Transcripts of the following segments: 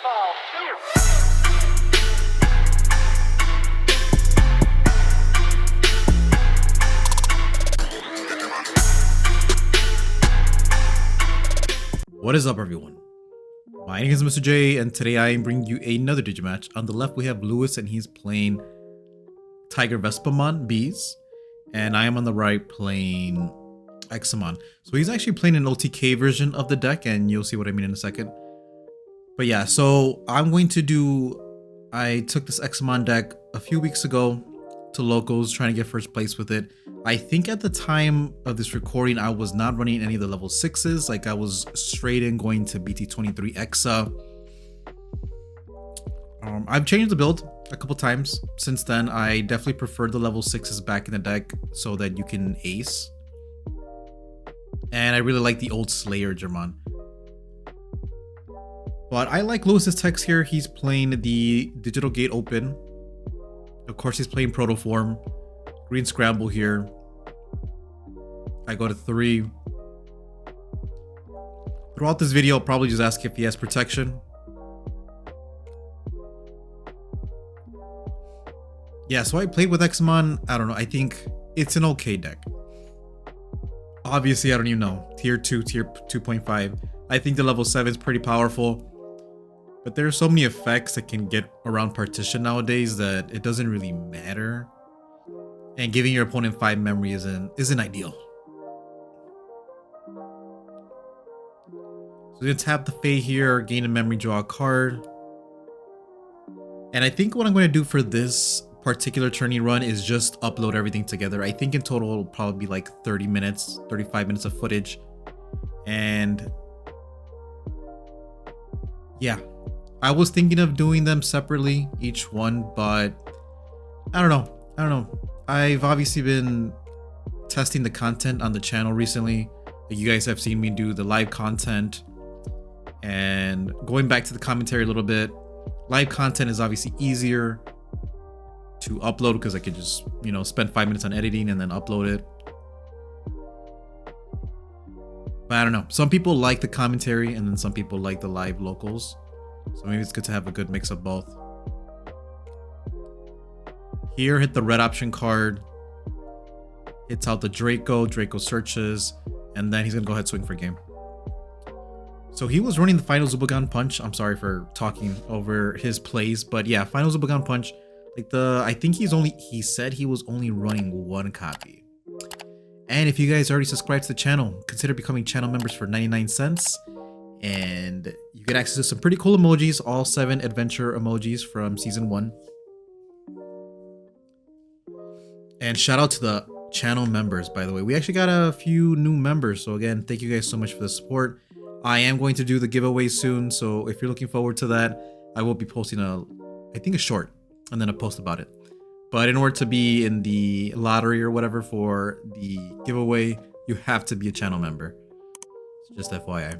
What is up, everyone? My name is Mr. J, and today I am bringing you another Digimatch. On the left we have Lewis, and he's playing TigerVespamon bees, and I am on the right playing Examon. So he's actually playing an OTK version of the deck, and you'll see what I mean in a second. But yeah, so I took this Examon deck a few weeks ago to locals, trying to get first place with it. I think at the time of this recording, I was not running any of the level 6s. Like, I was straight in going to BT23 Exa. I've changed the build a couple times since then. I definitely prefer the level 6s back in the deck so that you can ace. And I really like the old Slayer German. But I like Lewis's text here. He's playing the Digital Gate Open. Of course, he's playing Proto Form. Green Scramble here. I go to 3. Throughout this video, I'll probably just ask if he has protection. Yeah, so I played with Examon. I don't know. I think it's an okay deck. Obviously, I don't even know. Tier 2, tier 2.5. I think the level 7 is pretty powerful. But there are so many effects that can get around partition nowadays that it doesn't really matter. And giving your opponent 5 memory isn't ideal. So you're gonna tap the Fae here, gain a memory, draw a card. And I think what I'm gonna do for this particular tourney run is just upload everything together. I think in total it'll probably be like 30 minutes, 35 minutes of footage. And yeah, I was thinking of doing them separately, each one, but I don't know. I've obviously been testing the content on the channel recently. You guys have seen me do the live content, and going back to the commentary a little bit, live content is obviously easier to upload because I could just, spend 5 minutes on editing and then upload it. But I don't know. Some people like the commentary and then some people like the live locals. So maybe it's good to have a good mix of both. Here, hit the red option card. Hits out the Draco. Draco searches. And then he's going to go ahead and swing for game. So he was running the final Zubagan Punch. I'm sorry for talking over his plays. But yeah, final Zubagan Punch. I think he said he was only running 1 copy. And if you guys already subscribed to the channel, consider becoming channel members for 99 cents. And you get access to some pretty cool emojis, all 7 adventure emojis from season 1. And shout out to the channel members, by the way. We actually got a few new members. So again, thank you guys so much for the support. I am going to do the giveaway soon. So if you're looking forward to that, I will be posting I think a short and then a post about it. But in order to be in the lottery or whatever for the giveaway, you have to be a channel member. So just FYI.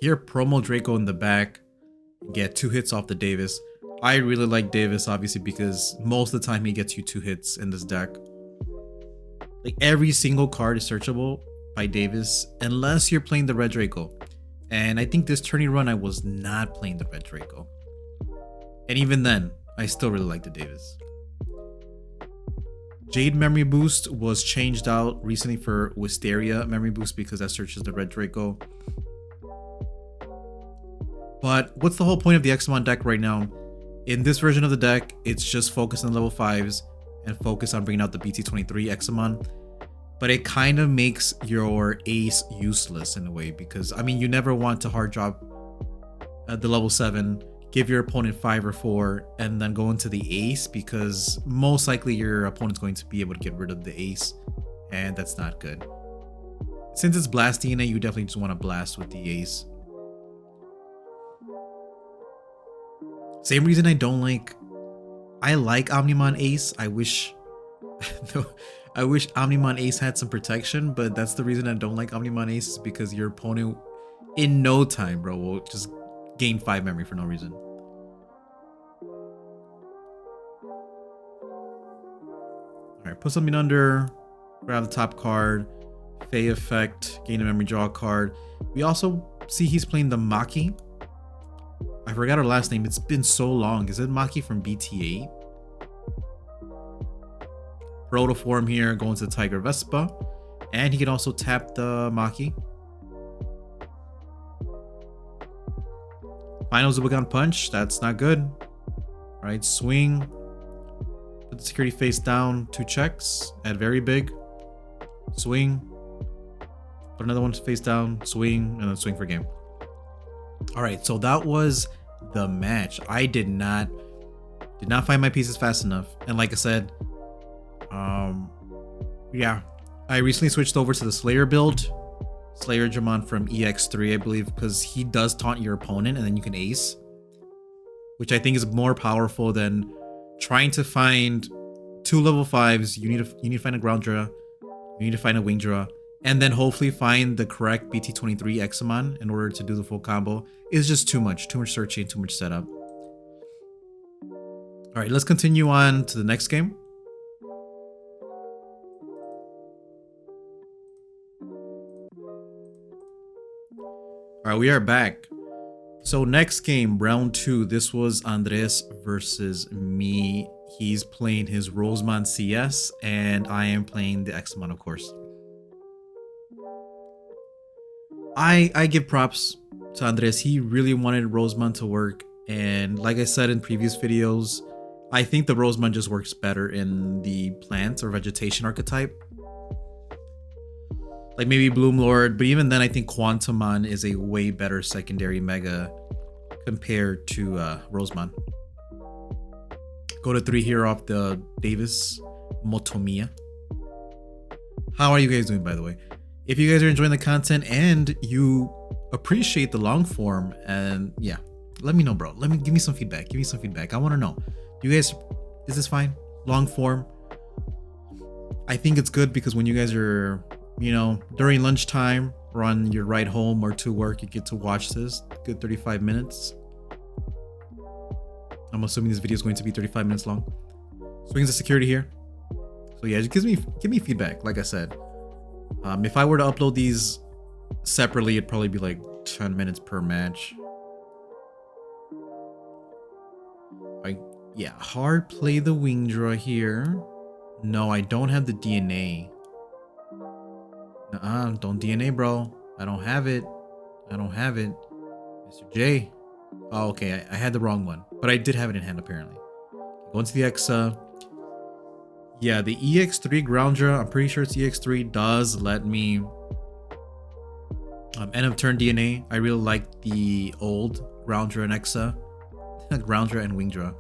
Here, promo Draco in the back. Get 2 hits off the Davis. I really like Davis, obviously, because most of the time he gets you 2 hits in this deck. Like, every single card is searchable by Davis, unless you're playing the red Draco. And I think this tourney run, I was not playing the red Draco. And even then, I still really like the Davis. Jade Memory Boost was changed out recently for Wisteria Memory Boost because that searches the red Draco. But what's the whole point of the Examon deck right now? In this version of the deck, it's just focused on level 5s and focus on bringing out the BT23 Examon. But it kind of makes your ace useless in a way because, I mean, you never want to hard drop at the level 7, give your opponent 5 or 4, and then go into the ace because most likely your opponent's going to be able to get rid of the ace, and that's not good. Since it's Blast DNA, you definitely just want to blast with the ace. Same reason I like Omnimon Ace. I wish Omnimon Ace had some protection, but that's the reason I don't like Omnimon Ace, is because your opponent in no time, bro, will just gain 5 memory for no reason. Alright, put something under, grab the top card, Fae effect, gain a memory, draw a card. We also see he's playing the Maki. I forgot her last name. It's been so long. Is it Maki from BT8? Proto form here, going to Tiger Vespa. And he can also tap the Maki. Final Zubagon punch. That's not good. All right, swing. Put the security face down. 2 checks. Add very big. Swing. Put another one face down. Swing. And then swing for game. All right, so that was the match. I did not find my pieces fast enough. And like I said, yeah, I recently switched over to the Slayer build. Slayer Jamon from EX3, I believe, because he does taunt your opponent and then you can ace, which I think is more powerful than trying to find 2 level 5s. You need to find a ground draw, you need to find a wing draw, and then hopefully find the correct BT23 Examon in order to do the full combo. It's just too much searching, too much setup. All right, let's continue on to the next game. All right, we are back. So next game, round 2. This was Andres versus me. He's playing his Rosemon CS, and I am playing the Examon, of course. I give props to Andres. He really wanted Rosemon to work, and like I said in previous videos, I think the Rosemon just works better in the plant or vegetation archetype. Like maybe Bloom Lord, but even then I think Quantumon is a way better secondary mega compared to Rosemon. Go to 3 here off the Davis Motomiya. How are you guys doing, by the way? If you guys are enjoying the content and you appreciate the long form, and yeah, let me know, bro. Give me some feedback. Give me some feedback. I want to know. You guys, is this fine? Long form? I think it's good because when you guys are, you know, during lunchtime or on your ride home or to work, you get to watch this. Good 35 minutes. I'm assuming this video is going to be 35 minutes long. Swings the security here. So yeah, just give me feedback. Like I said, if I were to upload these separately, it'd probably be like 10 minutes per match. Yeah, hard play the wing draw here. No, I don't have the DNA. Don't DNA, bro. I don't have it. I don't have it. Mr. J. Oh, okay. I had the wrong one, but I did have it in hand apparently. Going to the Exa. Yeah, the EX3 ground draw, I'm pretty sure it's EX3, does let me end of turn DNA. I really like the old ground draw and Exa. Ground draw and wing draw.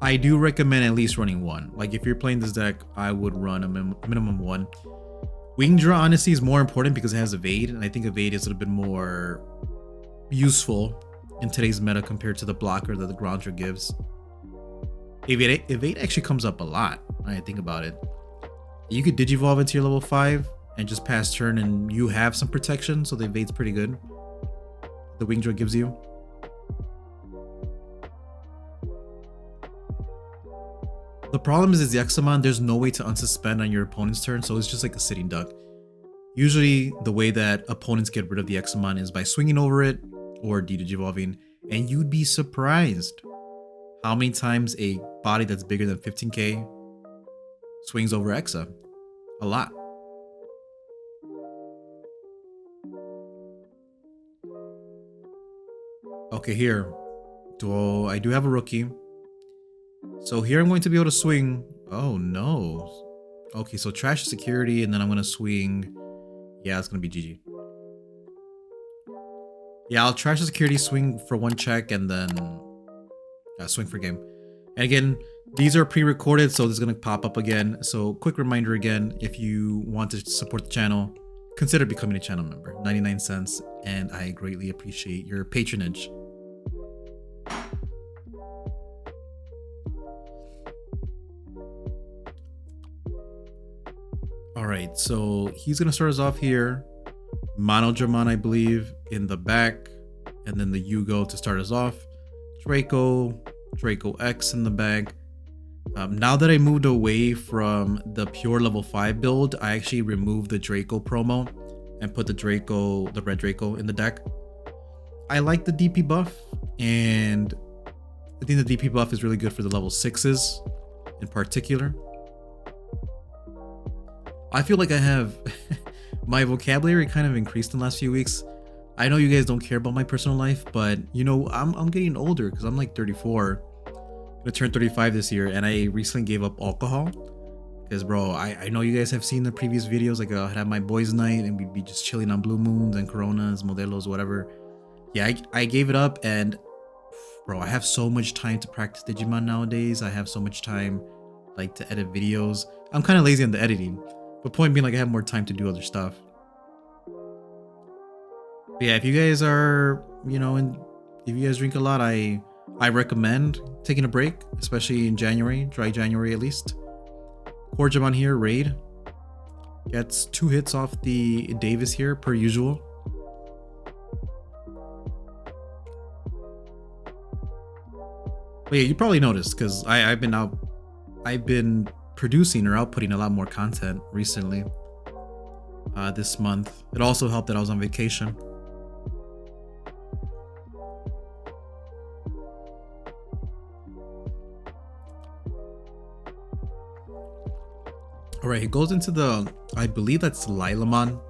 I do recommend at least running 1. Like if you're playing this deck, I would run a minimum 1. Wing draw honestly is more important because it has evade, and I think evade is a little bit more useful in today's meta compared to the blocker that the ground draw gives. Evade actually comes up a lot when I think about it. You could digivolve into your level 5 and just pass turn and you have some protection, so the evade's pretty good. The wing draw gives you. The problem is the Examon, there's no way to unsuspend on your opponent's turn, so it's just like a sitting duck. Usually the way that opponents get rid of the Examon is by swinging over it or digivolving, and you'd be surprised how many times a body that's bigger than 15k swings over Exa. A lot. Okay, here. I do have a rookie. So here I'm going to be able to swing. Oh no. Okay, so trash security and then I'm going to swing. Yeah, it's going to be GG. Yeah, I'll trash the security, swing for 1 check, and then swing for game. And again, these are pre-recorded, so this is going to pop up again. So quick reminder again, if you want to support the channel, consider becoming a channel member. 99 cents, and I greatly appreciate your patronage. Alright, so he's going to start us off here. Mono Jamon, I believe, in the back. And then the Yugo to start us off. Draco X in the back. Now that I moved away from the pure level 5 build, I actually removed the Draco promo and put the red Draco in the deck. I like the DP buff, and I think the DP buff is really good for the level 6s in particular. I feel like I have my vocabulary kind of increased in the last few weeks. I know you guys don't care about my personal life, but you know, I'm getting older because I'm like 34. I'm gonna turn 35 this year, and I recently gave up alcohol. Because bro, I know you guys have seen the previous videos, like I'd have my boys' night and we'd be just chilling on blue moons and coronas, modelos, whatever. Yeah, I gave it up, and bro, I have so much time to practice Digimon nowadays. I have so much time like to edit videos. I'm kind of lazy on the editing, but point being, like, I have more time to do other stuff. But yeah, if you guys are, you know, and if you guys drink a lot, I recommend taking a break, especially in January, dry January at least. Corjamon here, raid. Gets 2 hits off the Davis here, per usual. But yeah, you probably noticed, because I've been producing or outputting a lot more content recently this month. It also helped that I was on vacation. All right, he goes into the, I believe that's Lilamon.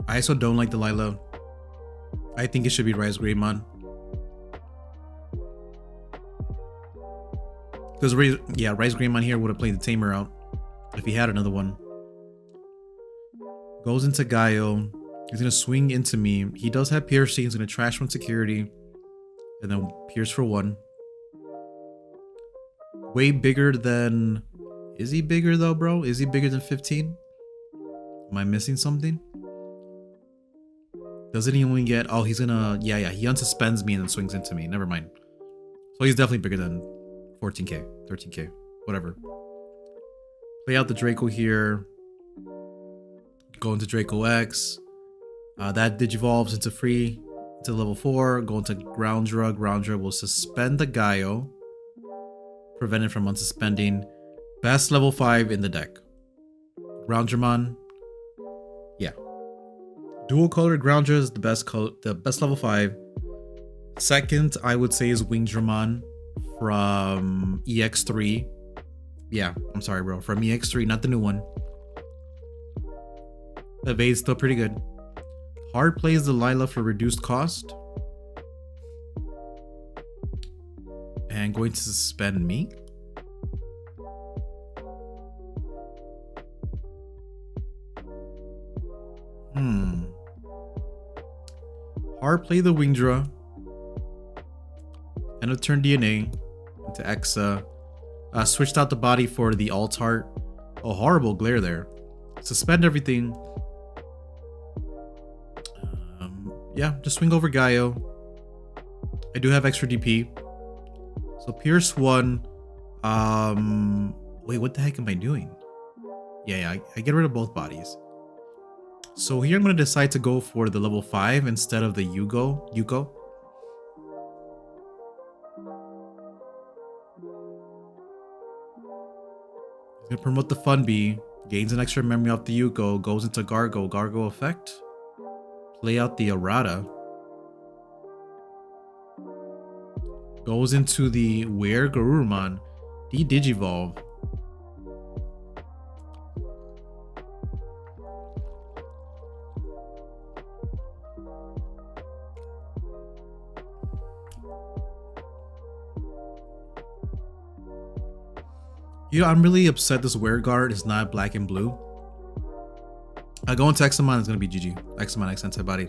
I also don't like the Lila. I think it should be Rise Greymon. Because Rise Greymon here would have played the Tamer out if he had another one. Goes into Gaio. He's gonna swing into me. He does have piercing. He's gonna trash 1 security, and then pierce for 1. Way bigger than. Is he bigger though, bro? Is he bigger than 15? Am I missing something? Doesn't he only get? Oh, he's gonna. Yeah. He unsuspends me and then swings into me. Never mind. So he's definitely bigger than 14k, 13k, whatever. Play out the Draco here. Go into Draco X. That digivolves into free, into level 4. Go into Ground Drug. Ground Drug will suspend the Gaio, prevent it from unsuspending. Best level 5 in the deck. Groundramon. Yeah. Dual color Groundra is the best level 5. Second, I would say, is Wingdramon from EX3. Yeah, I'm sorry, bro. From EX3, not the new one. Evade's still pretty good. Hard plays the Lila for reduced cost. And going to suspend me. Hard play the Wingdra. And a turn DNA into Exa. Switched out the body for the alt heart. A horrible glare there. Suspend everything. Yeah, just swing over Gaio. I do have extra DP. So Pierce 1. Wait, what the heck am I doing? Yeah, I get rid of both bodies. So here I'm going to decide to go for the level 5 instead of the Yuko. He's going to promote the Fun Bee. Gains an extra memory off the Yuko. Goes into Gargo. Gargo effect. Play out the Errata. Goes into the Where Garurumon. De-Digivolve. You know, I'm really upset this WereGuard is not black and blue. Going to Examon is going to be GG. Examon X Antibody.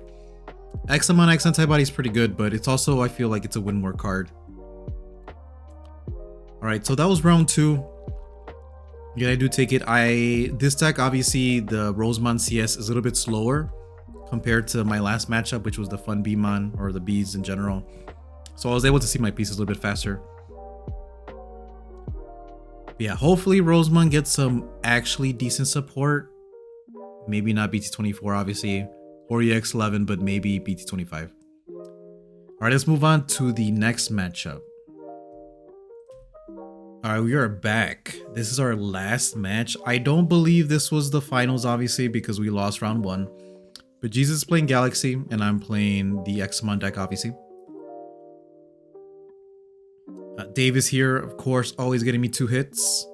Examon X Antibody is pretty good, but it's also, I feel like it's a win more card. Alright, so that was round 2. Yeah, I do take it. This deck, obviously, the Rosemon CS is a little bit slower compared to my last matchup, which was the Fun Beemon, or the bees in general. So I was able to see my pieces a little bit faster. Yeah, hopefully Rosemon gets some actually decent support. Maybe not BT24, obviously, or EX11, but maybe BT25. All right, let's move on to the next matchup. All right, we are back. This is our last match. I don't believe this was the finals, obviously, because we lost round 1. But Jesus is playing Galaxy, and I'm playing the Examon deck, obviously. Dave is here, of course, always getting me 2 hits.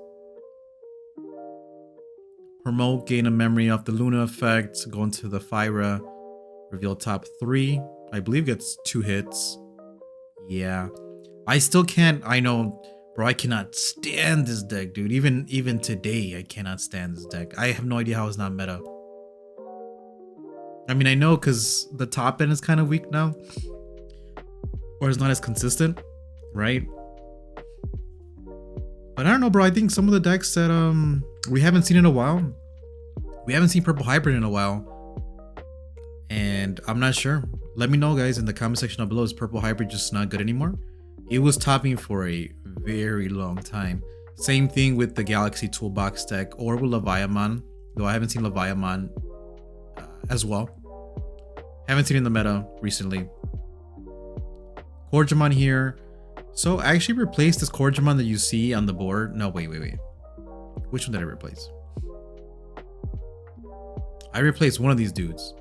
Promote, gain a memory off the Luna effect, go into the Fyra, reveal top 3. I believe gets 2 hits. Yeah. I still can't, I know, bro, I cannot stand this deck, dude. Even today, I cannot stand this deck. I have no idea how it's not meta. I mean, I know because the top end is kind of weak now. Or it's not as consistent, right? But I don't know, bro. I think some of the decks that we haven't seen in a while. We haven't seen Purple Hybrid in a while. And I'm not sure. Let me know, guys, in the comment section down below. Is Purple Hybrid just not good anymore? It was topping for a very long time. Same thing with the Galaxy Toolbox deck or with Gaiomon. Though I haven't seen Gaiomon as well. Haven't seen it in the meta recently. Corgimon here. So I actually replaced this Corgimon that you see on the board. No, wait. Which one did I replace? I replaced one of these dudes.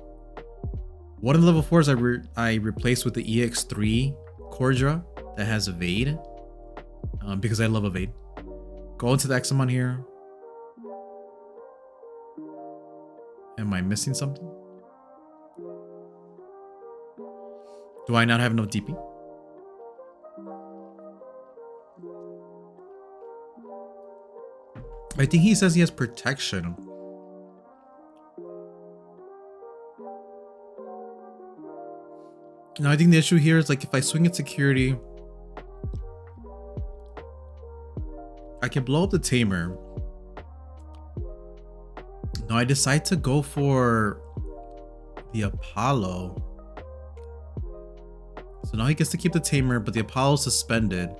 One of the level 4s I replaced with the EX3 Cordra that has Evade. Because I love Evade. Go into the Examon here. Am I missing something? Do I not have enough DP? I think he says he has protection. Now I think the issue here is like if I swing at security, I can blow up the Tamer. Now I decide to go for the Apollo. So now he gets to keep the Tamer, but the Apollo's suspended.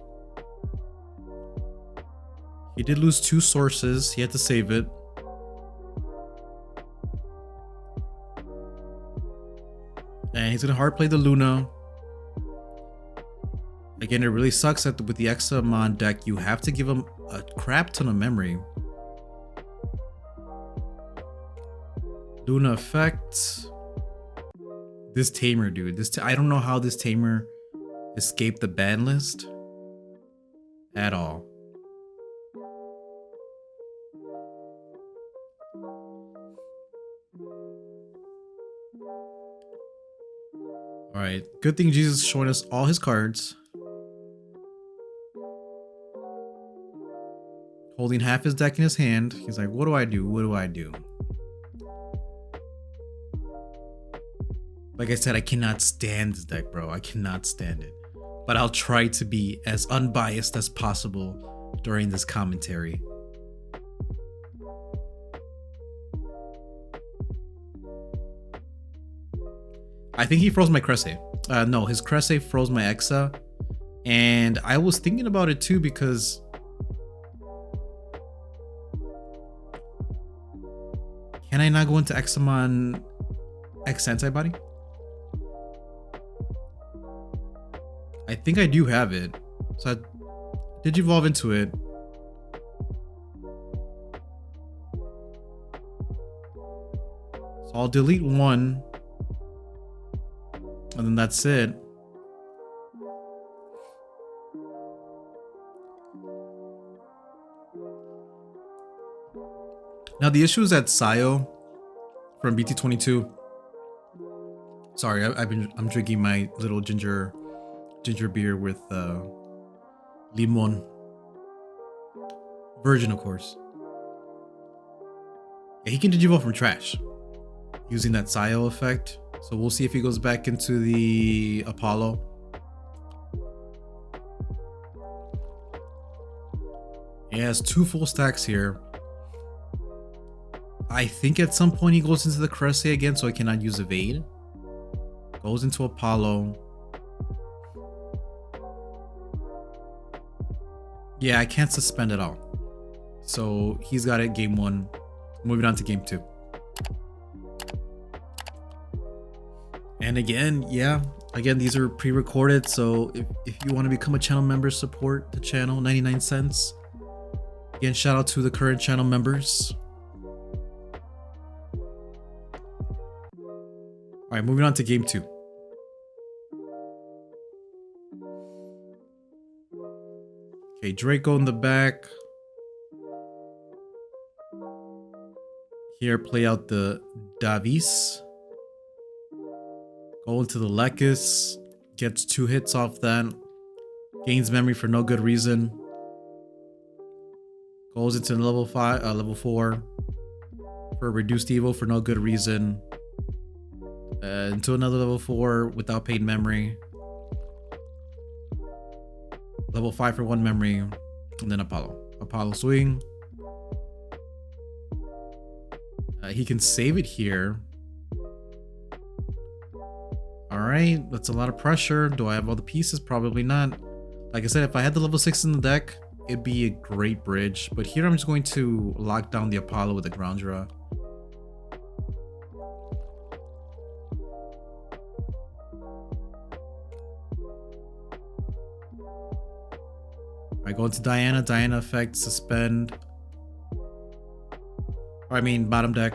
He did lose 2 sources. He had to save it. And he's gonna hard play the Luna. Again, it really sucks that with the Examon deck, you have to give him a crap ton of memory. Luna effect. This Tamer, dude. I don't know how this Tamer escaped the ban list at all. Alright, good thing Jesus is showing us all his cards. Holding half his deck in his hand. He's like, what do I do? What do I do? Like I said, I cannot stand this deck, bro. I cannot stand it. But I'll try to be as unbiased as possible during this commentary. I think he froze my Cressay. No, his Cressay froze my Exa. And I was thinking about it too because can I not go into Examon X Antibody? I think I do have it. So I Digivolve into it. So I'll delete 1. And then that's it. Now the issue is that Sayo from BT23. Sorry, I'm drinking my little ginger beer with limon virgin, of course. Yeah, he can Digivolve from trash using that Sayo effect. So we'll see if he goes back into the Apollo. He has 2 full stacks here. I think at some point he goes into the Cressay again, so I cannot use Evade. Goes into Apollo. Yeah, I can't suspend at all. So he's got it game 1. Moving on to game 2. And again, yeah, these are pre-recorded, so if you want to become a channel member, support the channel, 99 cents. Again, shout out to the current channel members. All right, moving on to game 2. Okay, Draco in the back. Here, play out the Davis. Go into the Lekis. Gets 2 hits off that. Gains memory for no good reason. Goes into level 4 for reduced evil for no good reason. Into another level 4 without paid memory. Level 5 for 1 memory. And then Apollo swing. He can save it here. Alright, that's a lot of pressure. Do I have all the pieces? Probably not. Like I said, if I had the level 6 in the deck, it'd be a great bridge. But here I'm just going to lock down the Apollo with the Groundra. I go into Diana. Diana effect, suspend. I mean, bottom deck.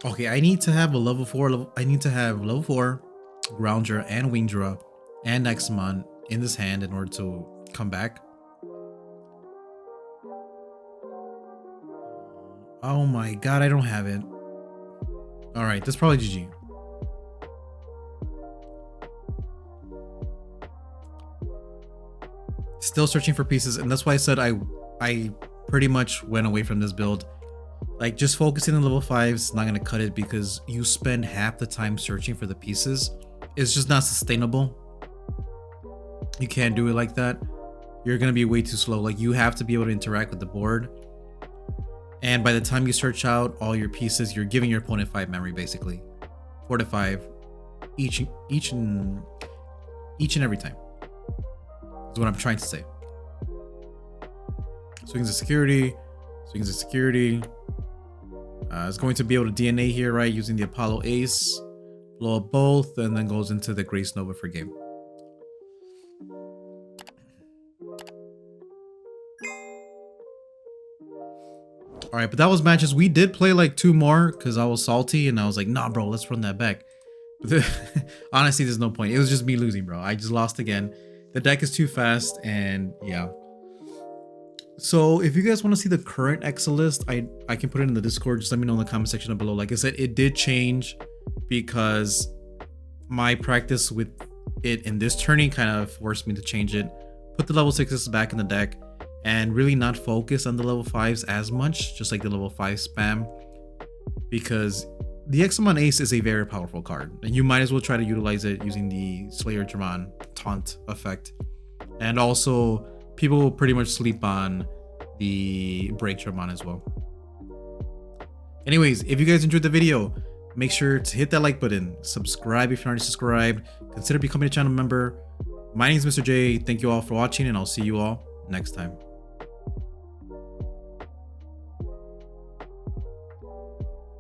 Okay, I need to have a level 4. I need to have level 4 Groundra and Wingdra and Examon in this hand in order to come back. Oh my god, I don't have it. Alright, that's probably GG. Still searching for pieces, and that's why I said I pretty much went away from this build. Like, just focusing on level 5 is not going to cut it because you spend half the time searching for the pieces. It's just not sustainable. You can't do it like that. You're going to be way too slow. Like, you have to be able to interact with the board. And by the time you search out all your pieces, you're giving your opponent 5 memory, basically. 4 to 5 each and every time. That's what I'm trying to say. Swings of security. Swings of security. It's going to be able to DNA here, right? Using the Apollo Ace. Blow up both, and then goes into the Grace Nova for game. Alright, but that was matches. We did play like 2 more because I was salty and I was like, nah, bro, let's run that back. Honestly, there's no point. It was just me losing, bro. I just lost again. The deck is too fast, and yeah. So if you guys want to see the current Excel list, I can put it in the Discord. Just let me know in the comment section down below. Like I said, it did change because my practice with it in this turning kind of forced me to change it. Put the level 6s back in the deck and really not focus on the level 5s as much, just like the level 5 spam. Because the Examon Ace is a very powerful card, and you might as well try to utilize it using the Slayer Dramon taunt effect. And also, people will pretty much sleep on the Break Dramon as well. Anyways, if you guys enjoyed the video, make sure to hit that like button, subscribe if you're not already subscribed, consider becoming a channel member. My name is Mr. J. Thank you all for watching, and I'll see you all next time.